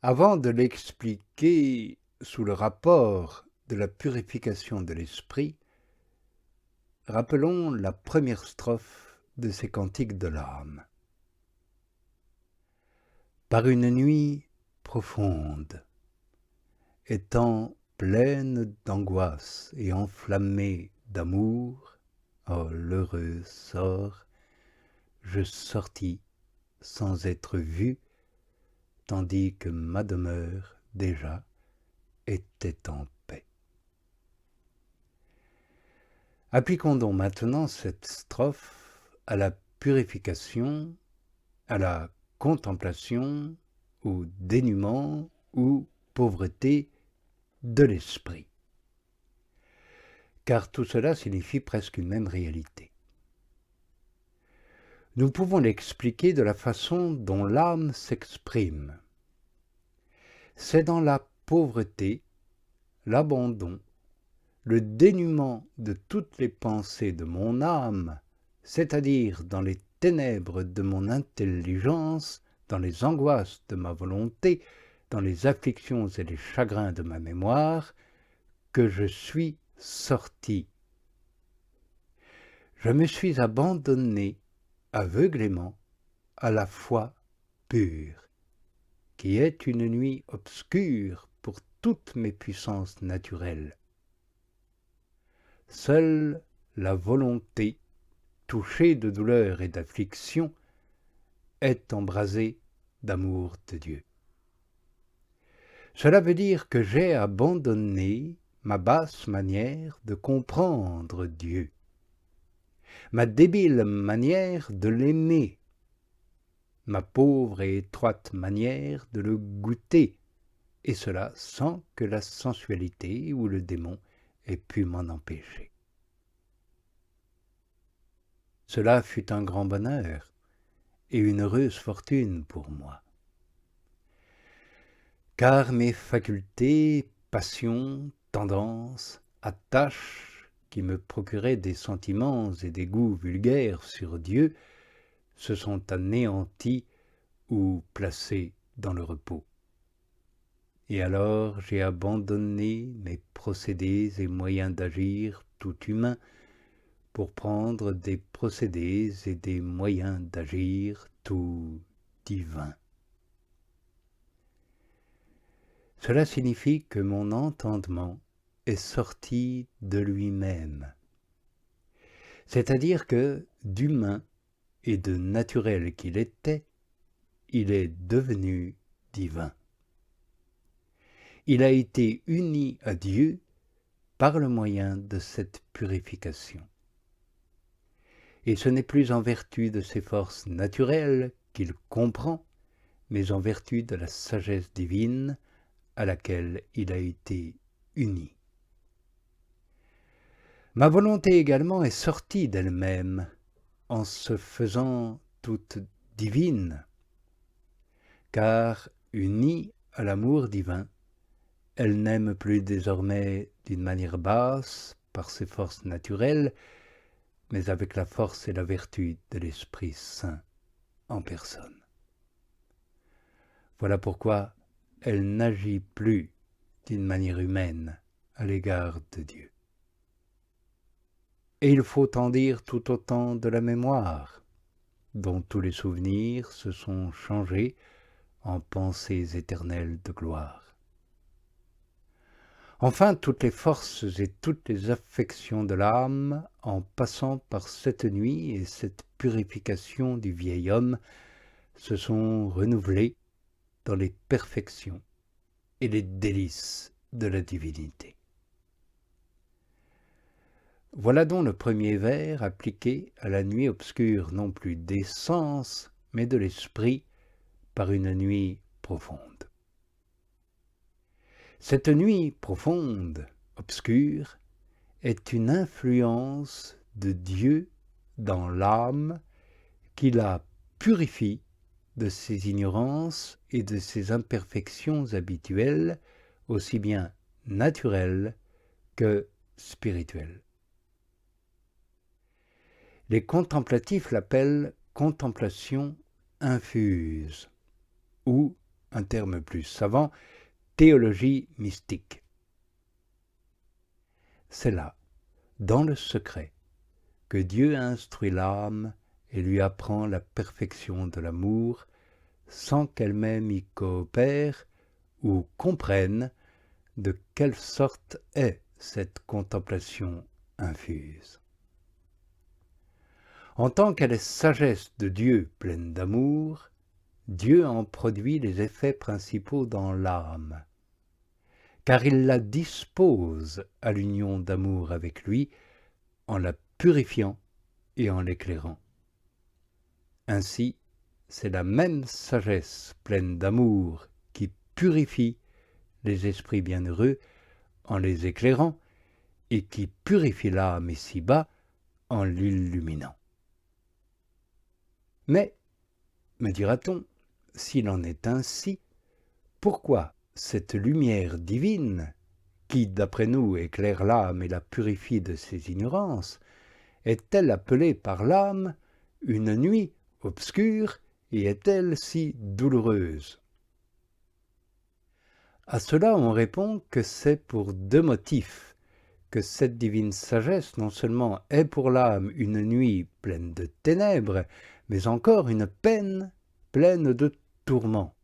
Avant de l'expliquer sous le rapport de la purification de l'esprit, rappelons la première strophe de ces cantiques de l'âme. Par une nuit profonde, étant pleine d'angoisse et enflammée d'amour, oh l'heureux sort, je sortis sans être vu, tandis que ma demeure déjà était en paix. Appliquons donc maintenant cette strophe à la purification, à la contemplation, au dénuement ou pauvreté de l'esprit. Car tout cela signifie presque une même réalité. Nous pouvons l'expliquer de la façon dont l'âme s'exprime. C'est dans la pauvreté, l'abandon, le dénuement de toutes les pensées de mon âme, c'est-à-dire dans les ténèbres de mon intelligence, dans les angoisses de ma volonté, dans les afflictions et les chagrins de ma mémoire, que je suis sorti. Je me suis abandonné aveuglément à la foi pure, qui est une nuit obscure pour toutes mes puissances naturelles. Seule la volonté, touchée de douleur et d'affliction, est embrasée d'amour de Dieu. Cela veut dire que j'ai abandonné ma basse manière de comprendre Dieu, ma débile manière de l'aimer, ma pauvre et étroite manière de le goûter, et cela sans que la sensualité ou le démon ait pu m'en empêcher. Cela fut un grand bonheur et une heureuse fortune pour moi. Car mes facultés, passions, tendances, attaches, qui me procuraient des sentiments et des goûts vulgaires sur Dieu, se sont anéantis ou placés dans le repos. Et alors j'ai abandonné mes procédés et moyens d'agir tout humains pour prendre des procédés et des moyens d'agir tout divins. Cela signifie que mon entendement est sorti de lui-même, c'est-à-dire que d'humain et de naturel qu'il était, il est devenu divin. Il a été uni à Dieu par le moyen de cette purification. Et ce n'est plus en vertu de ses forces naturelles qu'il comprend, mais en vertu de la sagesse divine à laquelle il a été uni. Ma volonté également est sortie d'elle-même en se faisant toute divine, car unie à l'amour divin, elle n'aime plus désormais d'une manière basse, par ses forces naturelles, mais avec la force et la vertu de l'Esprit Saint en personne. Voilà pourquoi elle n'agit plus d'une manière humaine à l'égard de Dieu. Et il faut en dire tout autant de la mémoire, dont tous les souvenirs se sont changés en pensées éternelles de gloire. Enfin, toutes les forces et toutes les affections de l'âme, en passant par cette nuit et cette purification du vieil homme, se sont renouvelées dans les perfections et les délices de la divinité. Voilà donc le premier vers appliqué à la nuit obscure non plus des sens, mais de l'esprit par une nuit profonde. Cette nuit profonde, obscure, est une influence de Dieu dans l'âme qui la purifie de ses ignorances et de ses imperfections habituelles, aussi bien naturelles que spirituelles. Les contemplatifs l'appellent contemplation infuse ou un terme plus savant, théologie mystique. C'est là, dans le secret, que Dieu instruit l'âme et lui apprend la perfection de l'amour, sans qu'elle-même y coopère ou comprenne de quelle sorte est cette contemplation infuse. En tant qu'elle est sagesse de Dieu pleine d'amour, Dieu en produit les effets principaux dans l'âme, car il la dispose à l'union d'amour avec lui en la purifiant et en l'éclairant. Ainsi, c'est la même sagesse pleine d'amour qui purifie les esprits bienheureux en les éclairant et qui purifie l'âme ici-bas en l'illuminant. Mais, me dira-t-on, s'il en est ainsi, pourquoi cette lumière divine, qui, d'après nous, éclaire l'âme et la purifie de ses ignorances, est-elle appelée par l'âme une nuit obscure et est-elle si douloureuse? À cela, on répond que c'est pour deux motifs que cette divine sagesse non seulement est pour l'âme une nuit pleine de ténèbres, mais encore une peine pleine de tourments.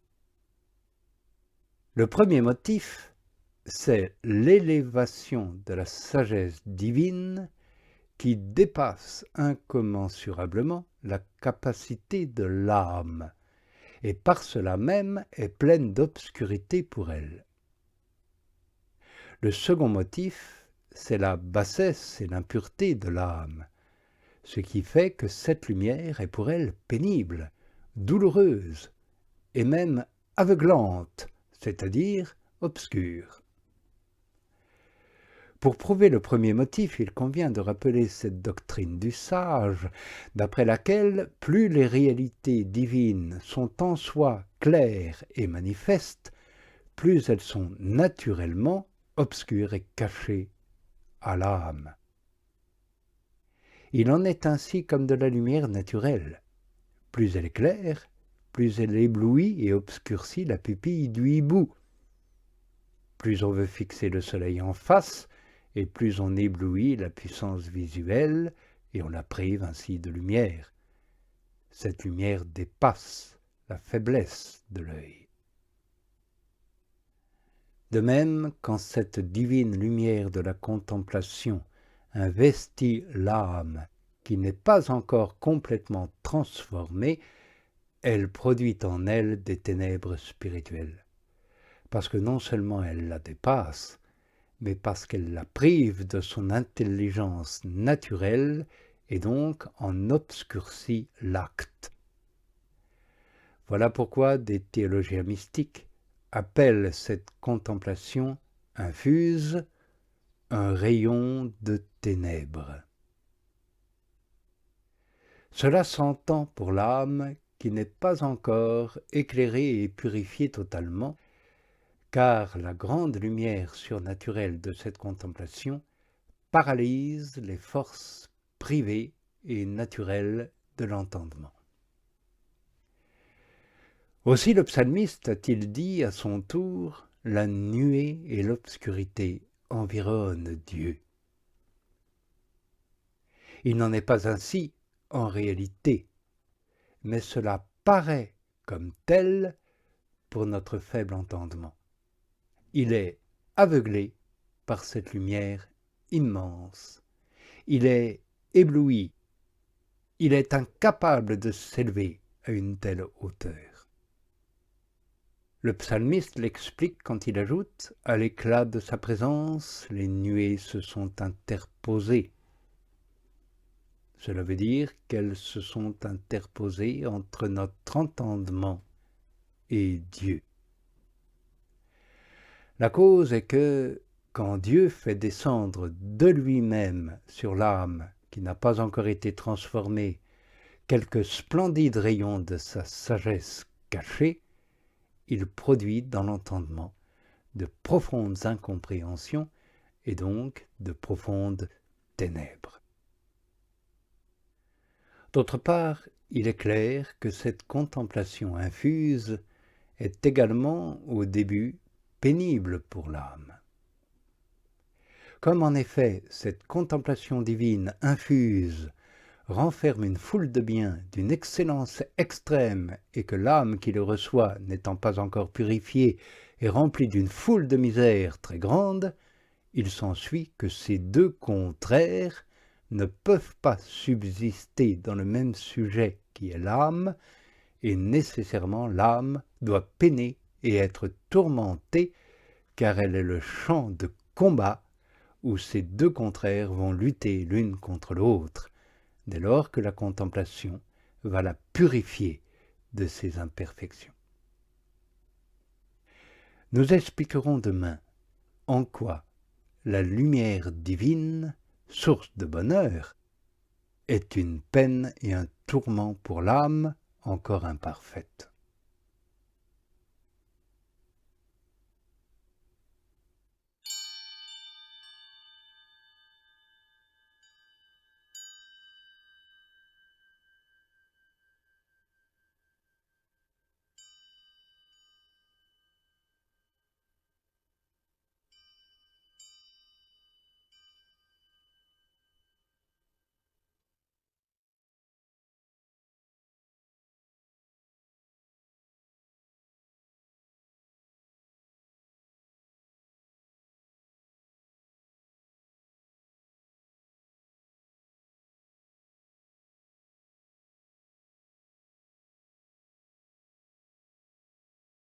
Le premier motif, c'est l'élévation de la sagesse divine qui dépasse incommensurablement la capacité de l'âme, et par cela même est pleine d'obscurité pour elle. Le second motif, c'est la bassesse et l'impureté de l'âme, ce qui fait que cette lumière est pour elle pénible, douloureuse et même aveuglante, c'est-à-dire obscure. Pour prouver le premier motif, il convient de rappeler cette doctrine du sage, d'après laquelle plus les réalités divines sont en soi claires et manifestes, plus elles sont naturellement obscures et cachées à l'âme. Il en est ainsi comme de la lumière naturelle. Plus elle est claire, plus elle éblouit et obscurcit la pupille du hibou. Plus on veut fixer le soleil en face, et plus on éblouit la puissance visuelle et on la prive ainsi de lumière. Cette lumière dépasse la faiblesse de l'œil. De même, quand cette divine lumière de la contemplation investit l'âme qui n'est pas encore complètement transformée, elle produit en elle des ténèbres spirituelles, parce que non seulement elle la dépasse, mais parce qu'elle la prive de son intelligence naturelle et donc en obscurcit l'acte. Voilà pourquoi des théologiens mystiques appellent cette contemplation infuse un rayon de ténèbres. Cela s'entend pour l'âme qui n'est pas encore éclairée et purifiée totalement, car la grande lumière surnaturelle de cette contemplation paralyse les forces privées et naturelles de l'entendement. Aussi le psalmiste a-t-il dit à son tour, « La nuée et l'obscurité environnent Dieu ». Il n'en est pas ainsi en réalité, mais cela paraît comme tel pour notre faible entendement. Il est aveuglé par cette lumière immense. Il est ébloui. Il est incapable de s'élever à une telle hauteur. Le psalmiste l'explique quand il ajoute « À l'éclat de sa présence, les nuées se sont interposées ». Cela veut dire qu'elles se sont interposées entre notre entendement et Dieu. La cause est que, quand Dieu fait descendre de lui-même sur l'âme qui n'a pas encore été transformée quelques splendides rayons de sa sagesse cachée, il produit dans l'entendement de profondes incompréhensions et donc de profondes ténèbres. D'autre part, il est clair que cette contemplation infuse est également au début pénible pour l'âme. Comme en effet cette contemplation divine infuse renferme une foule de biens d'une excellence extrême et que l'âme qui le reçoit, n'étant pas encore purifiée, est remplie d'une foule de misères très grandes, il s'ensuit que ces deux contraires ne peuvent pas subsister dans le même sujet qui est l'âme, et nécessairement l'âme doit peiner et être tourmentée, car elle est le champ de combat où ces deux contraires vont lutter l'une contre l'autre, dès lors que la contemplation va la purifier de ses imperfections. Nous expliquerons demain en quoi la lumière divine, source de bonheur, est une peine et un tourment pour l'âme encore imparfaite.